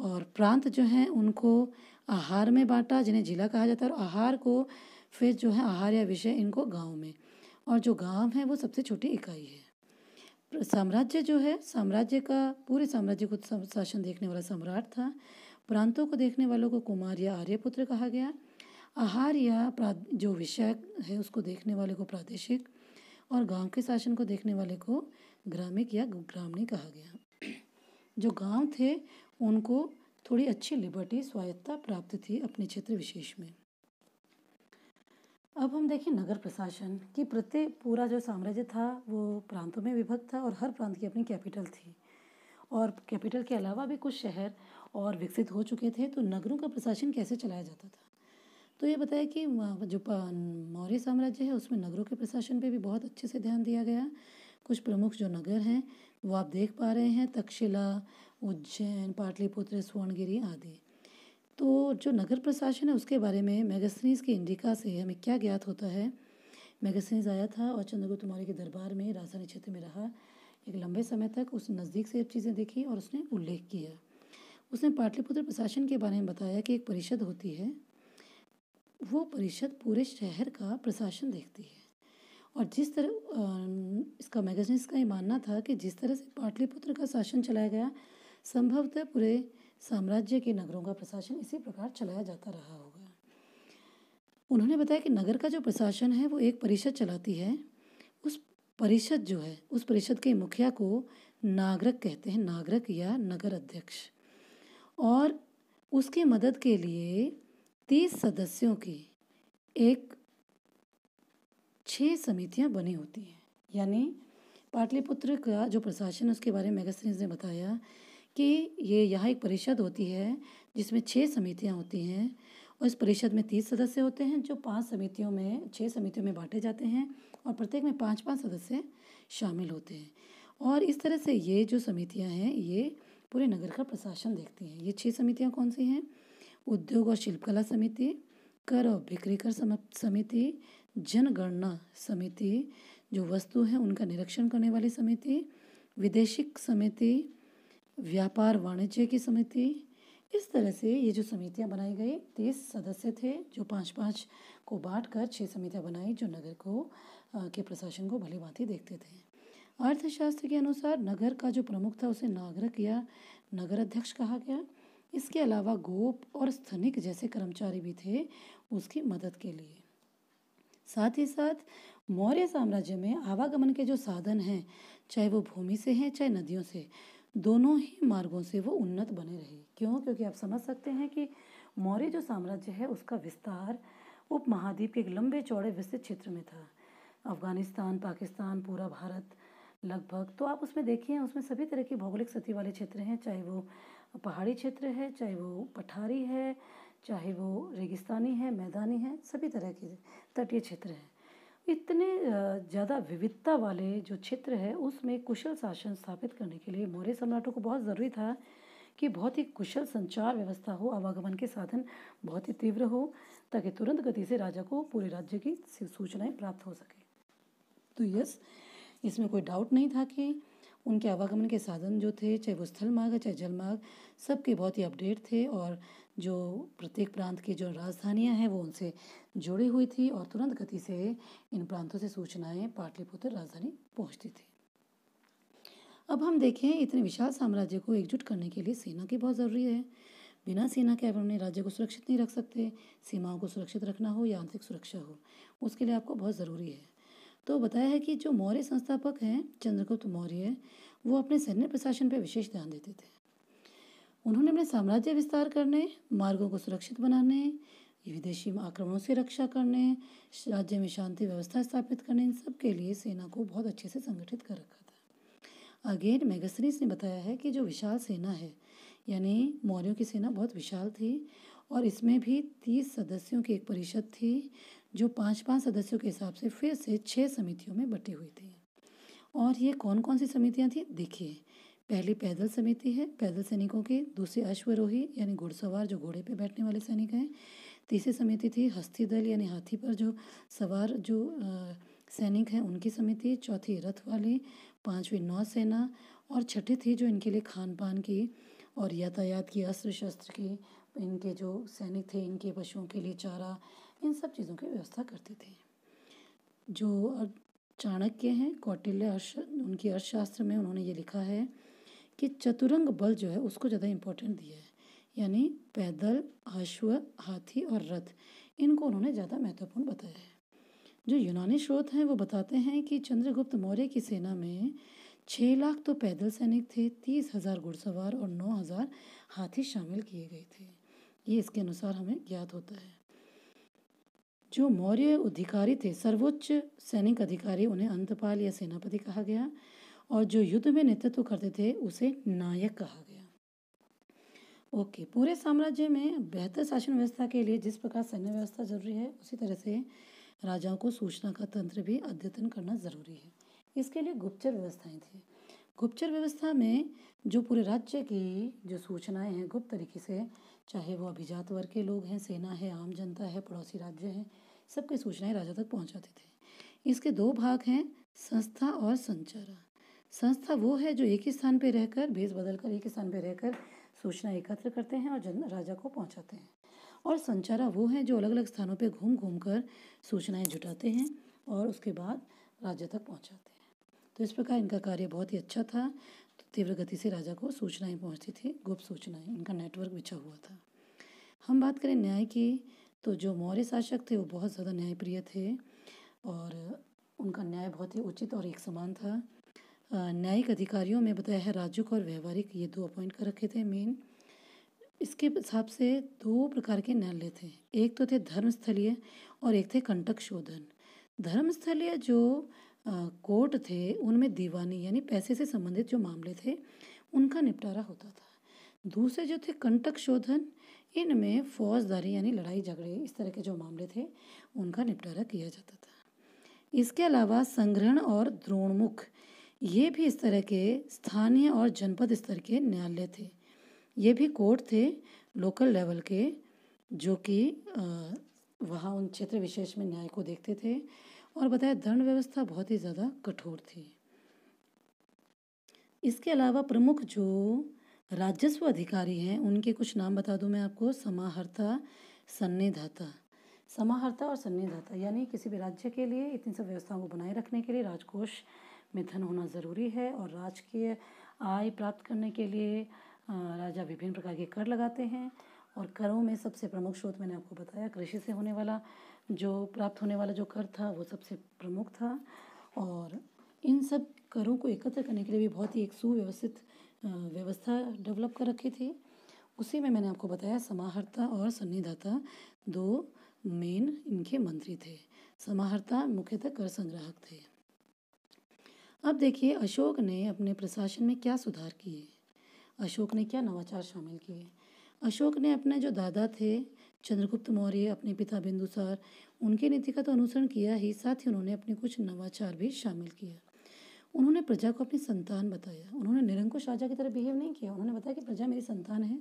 और प्रांत जो हैं उनको आहार में बांटा, जिन्हें जिला कहा जाता है, और आहार को फिर जो है आहार या विषय, इनको गांव में, और जो गांव है वो सबसे छोटी इकाई है। साम्राज्य जो है, साम्राज्य का पूरे साम्राज्य को शासन देखने वाला सम्राट था। प्रांतों को देखने वालों को कुमार या आर्यपुत्र कहा गया। आहार या जो विषय है उसको देखने वाले को प्रादेशिक, और गांव के शासन को देखने वाले को ग्रामिक या ग्रामणी कहा गया। जो गांव थे उनको थोड़ी अच्छी लिबर्टी, स्वायत्तता प्राप्त थी अपने क्षेत्र विशेष में। अब हम देखें नगर प्रशासन की। प्रत्येक पूरा जो साम्राज्य था वो प्रांतों में विभक्त था, और हर प्रांत की अपनी कैपिटल थी, और कैपिटल के अलावा भी कुछ शहर और विकसित हो चुके थे। तो नगरों का प्रशासन कैसे चलाया जाता था, तो ये बताया कि जो मौर्य साम्राज्य है उसमें नगरों के प्रशासन पे भी बहुत अच्छे से ध्यान दिया गया। कुछ प्रमुख जो नगर हैं वो आप देख पा रहे हैं, तक्षशिला, उज्जैन, पाटलिपुत्र, स्वर्णगिरी आदि। तो जो नगर प्रशासन है उसके बारे में मेगास्थनीज के इंडिका से हमें क्या ज्ञात होता है। मेगास्थनीज आया था और चंद्रगुप्त मौर्य के दरबार में राजधानी क्षेत्र में रहा एक लंबे समय तक। उसने नज़दीक से चीज़ें देखी और उसने उल्लेख किया। उसने पाटलिपुत्र प्रशासन के बारे में बताया कि एक परिषद होती है, वो परिषद पूरे शहर का प्रशासन देखती है। और जिस तरह इसका मैगजीन्स का ये मानना था कि जिस तरह से पाटलिपुत्र का शासन चलाया गया, संभवतः पूरे साम्राज्य के नगरों का प्रशासन इसी प्रकार चलाया जाता रहा होगा। उन्होंने बताया कि नगर का जो प्रशासन है वो एक परिषद चलाती है। उस परिषद जो है, उस परिषद के मुखिया को नागरक कहते हैं, नागरक या नगर अध्यक्ष। और उसकी मदद के लिए 30 सदस्यों की एक 6 समितियां बनी होती हैं। यानी पाटलिपुत्र का जो प्रशासन, उसके बारे में मेगास्थनीज ने बताया कि ये यहाँ एक परिषद होती है जिसमें 6 समितियां होती हैं, और इस परिषद में 30 सदस्य होते हैं जो 6 समितियों में बांटे जाते हैं, और प्रत्येक में 5-5 सदस्य शामिल होते हैं। और इस तरह से ये जो समितियां हैं ये पूरे नगर का प्रशासन देखती हैं। ये 6 समितियां कौन सी हैं? उद्योग और शिल्पकला समिति, कर और बिक्री कर समिति, जनगणना समिति, जो वस्तु है उनका निरीक्षण करने वाली समिति, विदेशिक समिति, व्यापार वाणिज्य की समिति। इस तरह से ये जो समितियां बनाई गई, 30 सदस्य थे जो 5-5 को बांटकर 6 समितियां बनाई जो नगर को के प्रशासन को भली भांति देखते थे। अर्थशास्त्र के अनुसार नगर का जो प्रमुख था उसे नागरिक या नगर अध्यक्ष कहा गया। इसके अलावा गोप और स्थनिक जैसे कर्मचारी भी थे उसकी मदद के लिए। साथ ही साथ मौर्य साम्राज्य में आवागमन के जो साधन हैं, चाहे वो भूमि से हैं चाहे नदियों से, दोनों ही मार्गों से वो उन्नत बने रहे। क्यों? क्योंकि आप समझ सकते हैं कि मौर्य जो साम्राज्य है उसका विस्तार उपमहाद्वीप के एक लंबे चौड़े विस्तृत क्षेत्र में था। अफगानिस्तान, पाकिस्तान, पूरा भारत लगभग। तो आप उसमें देखिए, उसमें सभी तरह की भौगोलिक स्थिति वाले क्षेत्र हैं, चाहे वो पहाड़ी क्षेत्र है, चाहे वो पठारी है, चाहे वो रेगिस्तानी है, मैदानी है, सभी तरह के तटीय क्षेत्र हैं। इतने ज़्यादा विविधता वाले जो क्षेत्र है उसमें कुशल शासन स्थापित करने के लिए मौर्य सम्राटों को बहुत ज़रूरी था कि बहुत ही कुशल संचार व्यवस्था हो, आवागमन के साधन बहुत ही तीव्र हो, ताकि तुरंत गति से राजा को पूरे राज्य की सूचनाएं प्राप्त हो सके। तो यस, इसमें कोई डाउट नहीं था कि उनके आवागमन के साधन जो थे, चाहे वो स्थल मार्ग चाहे जल मार्ग, सबके बहुत ही अपडेट थे, और जो प्रत्येक प्रांत की जो राजधानियां हैं वो उनसे जुड़ी हुई थी, और तुरंत गति से इन प्रांतों से सूचनाएं पाटलिपुत्र राजधानी पहुंचती थी। अब हम देखें, इतने विशाल साम्राज्य को एकजुट करने के लिए सेना की बहुत ज़रूरी है। बिना सेना के आप अपने राज्य को सुरक्षित नहीं रख सकते। सीमाओं को सुरक्षित रखना हो या आंतरिक सुरक्षा हो, उसके लिए आपको बहुत ज़रूरी है। तो बताया है कि जो मौर्य संस्थापक हैं चंद्रगुप्त मौर्य, वो अपने सैन्य प्रशासन पर विशेष ध्यान देते थे। उन्होंने अपने साम्राज्य विस्तार करने, मार्गों को सुरक्षित बनाने, विदेशी आक्रमणों से रक्षा करने, राज्य में शांति व्यवस्था स्थापित करने, इन सब के लिए सेना को बहुत अच्छे से संगठित कर रखा था। अगेन मेगास्थनीज ने बताया है कि जो विशाल सेना है, यानी मौर्यों की सेना बहुत विशाल थी, और इसमें भी 30 सदस्यों की एक परिषद थी जो 5-5 सदस्यों के हिसाब से फिर से 6 समितियों में बटी हुई थी। और ये कौन कौन सी समितियाँ थी देखिए, पहली पैदल समिति है, पैदल सैनिकों की। दूसरी अश्वरोही यानी घुड़सवार, जो घोड़े पे बैठने वाले सैनिक हैं। तीसरी समिति थी हस्ती दल यानी हाथी पर जो सवार जो सैनिक हैं उनकी समिति। चौथी रथ वाली। पांचवी नौसेना। और छठी थी जो इनके लिए खान पान की और यातायात की, अस्त्र शस्त्र की, इनके जो सैनिक थे इनके पशुओं के लिए चारा, इन सब चीज़ों की व्यवस्था करते थे। जो चाणक्य हैं, कौटिल्य उनकी अर्थशास्त्र में उन्होंने ये लिखा है कि चतुरंग बल जो है उसको ज़्यादा इम्पोर्टेंट दिया है, यानी पैदल, अश्व, हाथी और रथ, इनको उन्होंने ज़्यादा महत्वपूर्ण बताया है। जो यूनानी स्रोत हैं वो बताते हैं कि चंद्रगुप्त मौर्य की सेना में 6 लाख तो पैदल सैनिक थे, 30,000 घुड़सवार और 9,000 हाथी शामिल किए गए थे। ये इसके अनुसार हमें ज्ञात होता है। जो मौर्य अधिकारी थे, सर्वोच्च सैनिक अधिकारी, उन्हें अंतपाल या सेनापति कहा गया। और जो युद्ध में नेतृत्व करते थे उसे नायक कहा गया। ओके, पूरे साम्राज्य में बेहतर शासन व्यवस्था के लिए जिस प्रकार सैन्य व्यवस्था जरूरी है, उसी तरह से राजाओं को सूचना का तंत्र भी अद्यतन करना जरूरी है। इसके लिए गुप्तचर व्यवस्थाएं थी। गुप्तचर व्यवस्था में जो पूरे राज्य की जो सूचनाएं हैं गुप्त तरीके से, चाहे वो अभिजात वर्ग के लोग हैं, सेना है, आम जनता है, पड़ोसी राज्य हैं, सबकी सूचनाएं राजा तक पहुंचाते थे। इसके 2 भाग हैं, संस्था और संचारा। संस्था वो है जो एक ही स्थान पर रहकर, भेस बदलकर एक ही स्थान पर रहकर सूचना एकत्र करते हैं और राजा को पहुंचाते हैं। और संचारा वो हैं जो अलग अलग स्थानों पर घूम घूम कर सूचनाएं जुटाते हैं और उसके बाद राज्य तक पहुंचाते हैं। तो इस प्रकार इनका कार्य बहुत ही अच्छा था। तो तीव्र गति से राजा को सूचनाएं पहुंचती थी, गुप्त सूचनाएं, इनका नेटवर्क बिछा हुआ था। हम बात करें न्याय की, तो जो मौर्य शासक थे वो बहुत ज़्यादा न्यायप्रिय थे और उनका न्याय बहुत ही उचित और एक समान था। न्यायिक अधिकारियों में बताया है राजूक और व्यवहारिक, ये 2 अपॉइंट कर रखे थे मेन। इसके हिसाब से 2 प्रकार के न्यायालय थे, एक तो थे धर्मस्थलीय और एक थे कंटक शोधन। धर्मस्थलीय जो कोर्ट थे उनमें दीवानी यानी पैसे से संबंधित जो मामले थे उनका निपटारा होता था। दूसरे जो थे कंटक शोधन, इनमें फौजदारी यानी लड़ाई झगड़े, इस तरह के जो मामले थे उनका निपटारा किया जाता था। इसके अलावा संग्रहण और द्रोणमुख, ये भी इस तरह के स्थानीय और जनपद स्तर के न्यायालय थे। ये भी कोर्ट थे लोकल लेवल के, जो कि वहाँ उन क्षेत्र विशेष में न्याय को देखते थे। और बताया दंड व्यवस्था बहुत ही ज़्यादा कठोर थी। इसके अलावा प्रमुख जो राजस्व अधिकारी हैं उनके कुछ नाम बता दूं मैं आपको। समाहर्ता, सन्निधाता। समाहर्ता और सन्निधाता यानी किसी भी राज्य के लिए इतनी सब व्यवस्थाओं को बनाए रखने के लिए राजकोष में धन होना ज़रूरी है और राजकीय आय प्राप्त करने के लिए राजा विभिन्न प्रकार के कर लगाते हैं। और करों में सबसे प्रमुख स्रोत मैंने आपको बताया, कृषि से होने वाला जो प्राप्त होने वाला जो कर था वो सबसे प्रमुख था। और इन सब करों को एकत्र करने के लिए भी बहुत ही एक सुव्यवस्थित व्यवस्था डेवलप कर रखी थी। उसी में मैंने आपको बताया समाहर्ता और सन्निधाता 2 मेन इनके मंत्री थे। समाहर्ता मुख्यतः कर संग्राहक थे। अब देखिए अशोक ने अपने प्रशासन में क्या सुधार किए, अशोक ने क्या नवाचार शामिल किए। अशोक ने अपने जो दादा थे चंद्रगुप्त मौर्य, अपने पिता बिंदुसार, उनकी नीति का तो अनुसरण किया ही, साथ ही उन्होंने अपने कुछ नवाचार भी शामिल किया। उन्होंने प्रजा को अपनी संतान बताया। उन्होंने निरंकुश राजा की तरह बिहेव नहीं किया। उन्होंने बताया कि प्रजा मेरी संतान है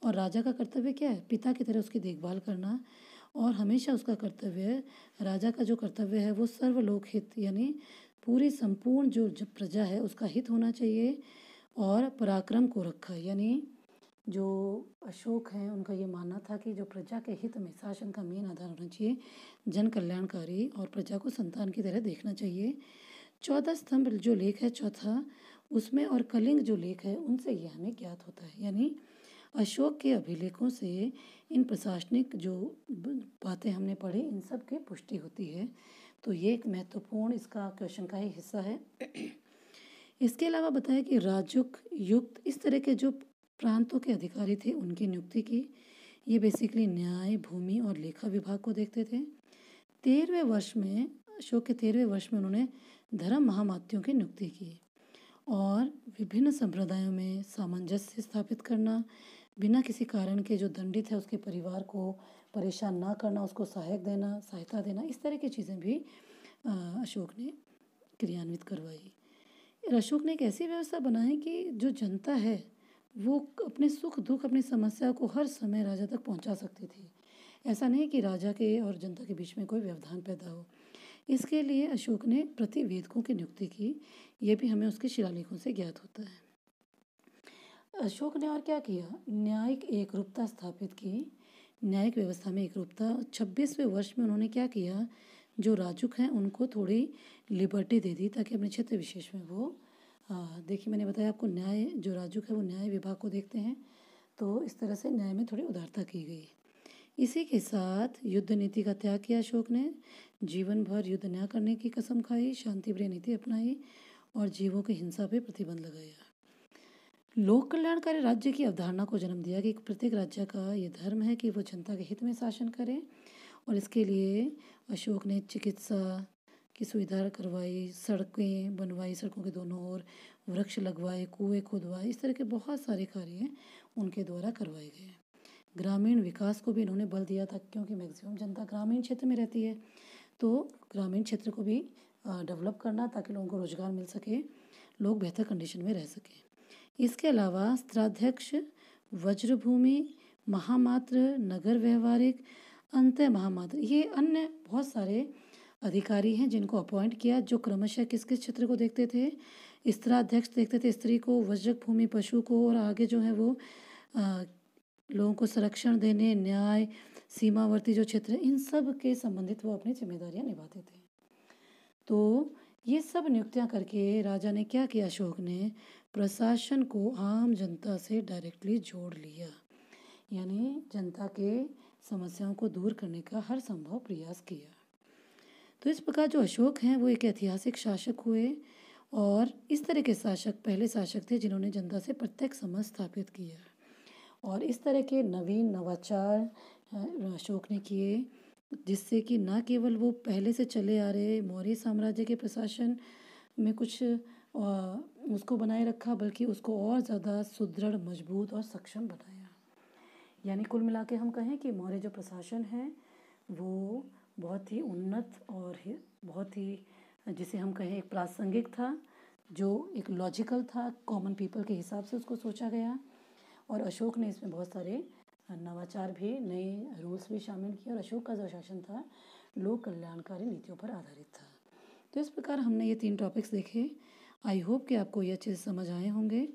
और राजा का कर्तव्य क्या है, पिता की तरह उसकी देखभाल करना। और हमेशा उसका कर्तव्य, राजा का जो कर्तव्य है वो सर्वलोक हित यानी पूरी संपूर्ण जो प्रजा है उसका हित होना चाहिए। और पराक्रम को रखा, यानी जो अशोक हैं उनका ये मानना था कि जो प्रजा के हित में शासन का मेन आधार होना चाहिए, जन कल्याणकारी, और प्रजा को संतान की तरह देखना चाहिए। 14 स्तंभ जो लेख है चौथा, उसमें और कलिंग जो लेख है उनसे ये हमें ज्ञात होता है। यानी अशोक के अभिलेखों से इन प्रशासनिक जो बातें हमने पढ़ी इन सब की पुष्टि होती है। तो ये एक महत्वपूर्ण इसका क्वेश्चन का ही हिस्सा है। इसके अलावा बताया कि राजुक, युक्त, इस तरह के जो प्रांतों के अधिकारी थे उनकी नियुक्ति की। ये बेसिकली न्याय, भूमि और लेखा विभाग को देखते थे। 13वें वर्ष में, अशोक के 13वें वर्ष में उन्होंने धर्म महामात्यों की नियुक्ति की और विभिन्न संप्रदायों में सामंजस्य स्थापित करना, बिना किसी कारण के जो दंडित है उसके परिवार को परेशान ना करना, उसको सहायता देना, इस तरह की चीज़ें भी अशोक ने क्रियान्वित करवाई। अशोक ने एक ऐसी व्यवस्था बनाई कि जो जनता है वो अपने सुख दुख अपनी समस्या को हर समय राजा तक पहुंचा सकती थी। ऐसा नहीं कि राजा के और जनता के बीच में कोई व्यवधान पैदा हो। इसके लिए अशोक ने प्रतिवेदकों की नियुक्ति की। ये भी हमें उसके शिलालेखों से ज्ञात होता है। अशोक ने और क्या किया, न्यायिक एकरूपता स्थापित की। न्यायिक व्यवस्था में एकरूपता। 26वें वर्ष में उन्होंने क्या किया, जो राजुक हैं उनको थोड़ी लिबर्टी दे दी ताकि अपने क्षेत्र विशेष में वो देखिए मैंने बताया आपको, न्याय जो राजुक है वो न्याय विभाग को देखते हैं, तो इस तरह से न्याय में थोड़ी उदारता की गई। इसी के साथ युद्ध नीति का त्याग किया अशोक ने। जीवन भर युद्ध न करने की कसम खाई, शांतिप्रिय नीति अपनाई और जीवों की हिंसा पर प्रतिबंध लगाया। लोक कल्याणकारी राज्य की अवधारणा को जन्म दिया कि प्रत्येक राज्य का ये धर्म है कि वो जनता के हित में शासन करे, और इसके लिए अशोक ने चिकित्सा की सुविधा करवाई, सड़कें बनवाई, सड़कों के दोनों ओर वृक्ष लगवाए, कुएं खुदवाए, इस तरह के बहुत सारे कार्य उनके द्वारा करवाए गए। ग्रामीण विकास को भी इन्होंने बल दिया था, क्योंकि मैक्सिमम जनता ग्रामीण क्षेत्र में रहती है, तो ग्रामीण क्षेत्र को भी डेवलप करना ताकि लोगों को रोजगार मिल सके, लोग बेहतर कंडीशन में रह सकें। इसके अलावा स्त्राध्यक्ष, वज्रभूमि, महामात्र, नगर व्यवहारिक, अंत महामात्र, ये अन्य बहुत सारे अधिकारी हैं जिनको अपॉइंट किया, जो क्रमशः किस किस क्षेत्र को देखते थे। स्त्राध्यक्ष देखते थे स्त्री को, वज्रक भूमि पशु को, और आगे जो है वो लोगों को संरक्षण देने, न्याय, सीमावर्ती जो क्षेत्र है, इन सब के संबंधित वो अपनी जिम्मेदारियां निभाते थे। तो ये सब नियुक्तियां करके राजा ने क्या किया, अशोक ने प्रशासन को आम जनता से डायरेक्टली जोड़ लिया, यानी जनता के समस्याओं को दूर करने का हर संभव प्रयास किया। तो इस प्रकार जो अशोक हैं वो एक ऐतिहासिक शासक हुए, और इस तरह के शासक पहले शासक थे जिन्होंने जनता से प्रत्यक्ष संबंध स्थापित किया, और इस तरह के नवीन नवाचार अशोक ने किए, जिससे कि न केवल वो पहले से चले आ रहे मौर्य साम्राज्य के प्रशासन में कुछ उसको बनाए रखा, बल्कि उसको और ज़्यादा सुदृढ़, मजबूत और सक्षम बनाया। यानी कुल मिला के हम कहें कि मौर्य जो प्रशासन है वो बहुत ही उन्नत और बहुत ही, जिसे हम कहें, एक प्रासंगिक था, जो एक लॉजिकल था, कॉमन पीपल के हिसाब से उसको सोचा गया, और अशोक ने इसमें बहुत सारे नवाचार भी, नए रूल्स भी शामिल किए, और अशोक का जो शासन था लोक कल्याणकारी नीतियों पर आधारित था। तो इस प्रकार हमने ये 3 टॉपिक्स देखे। आई होप कि आपको ये अच्छे से समझ आए होंगे।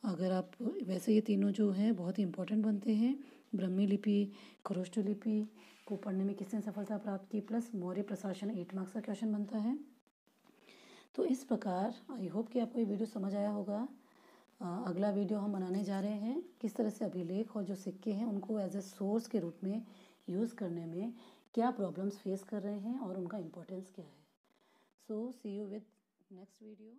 अगर आप, वैसे ये तीनों जो हैं बहुत ही इम्पोर्टेंट बनते हैं, ब्रह्मी लिपि, खरोष्ट लिपि को पढ़ने में किसने सफलता प्राप्त की, प्लस मौर्य प्रशासन 8 मार्क्स का क्वेश्चन बनता है। तो इस प्रकार आई होप कि आपको ये वीडियो समझ आया होगा। अगला वीडियो हम बनाने जा रहे हैं किस तरह से अभिलेख और जो सिक्के हैं उनको एज ए सोर्स के रूप में यूज़ करने में क्या प्रॉब्लम्स फेस कर रहे हैं और उनका इम्पोर्टेंस क्या है। सो सी यू विद नेक्स्ट वीडियो।